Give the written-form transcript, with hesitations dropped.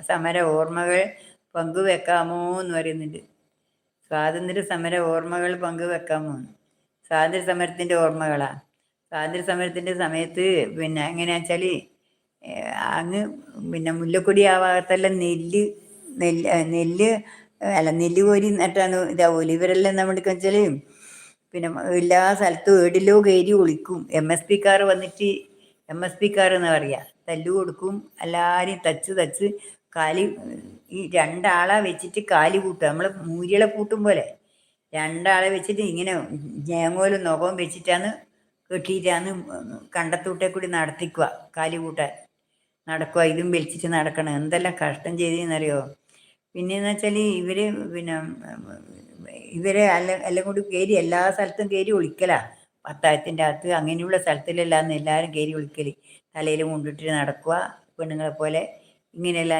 സമര ഓർമ്മകൾ പങ്കുവെക്കാമോ എന്ന് പറയുന്നുണ്ട്. സ്വാതന്ത്ര്യ സമര ഓർമ്മകൾ പങ്കുവെക്കാമോ? സ്വാതന്ത്ര്യ സമരത്തിൻ്റെ ഓർമ്മകളാ. സ്വാതന്ത്ര്യ സമരത്തിൻ്റെ സമയത്ത് പിന്നെ എങ്ങനെയാ വെച്ചാൽ അങ്ങ് പിന്നെ മുല്ലക്കൊടി ആ ഭാഗത്തെല്ലാം നെല്ല് അല്ല നെല്ല് കോരി നട്ടാണ് ഇതാവൂല. ഇവരെല്ലാം നമ്മുടെ വെച്ചാൽ പിന്നെ എല്ലാ സ്ഥലത്തും ഏടിലോ കയറി ഒളിക്കും. MSP-ക്കാർ വന്നിട്ട് MSP-ക്കാർ എന്നാ പറയുക, തല്ലു കൊടുക്കും. എല്ലാവരെയും തച്ച് കാലി ഈ രണ്ടാളെ വെച്ചിട്ട് കാലി കൂട്ടുക. നമ്മൾ മൂരികളെ കൂട്ടും പോലെ രണ്ടാളെ വെച്ചിട്ട് ഇങ്ങനെ ഞേങ്ങോലും നഖവും വെച്ചിട്ടാണ് കെട്ടിയിട്ടാണ് കണ്ടത്തൂട്ടെ കൂടി നടത്തിക്കുക. കാലി കൂട്ടാൻ നടക്കുക. ഇതും വലിച്ചിട്ട് നടക്കണം. എന്തെല്ലാം കഷ്ടം ചെയ്തെന്നറിയോ. പിന്നെയെന്ന് വെച്ചാൽ ഇവരെ എല്ലാം കൂടി കയറി എല്ലാ സ്ഥലത്തും കയറി ഒളിക്കലാ. പത്തായത്തിൻ്റെ അകത്ത് അങ്ങനെയുള്ള സ്ഥലത്തിലെല്ലാം എല്ലാവരും കയറി ഒളിക്കൽ. തലയിൽ കൊണ്ടിട്ട് നടക്കുക പെണ്ണുങ്ങളെ പോലെ. ഇങ്ങനെയെല്ലാം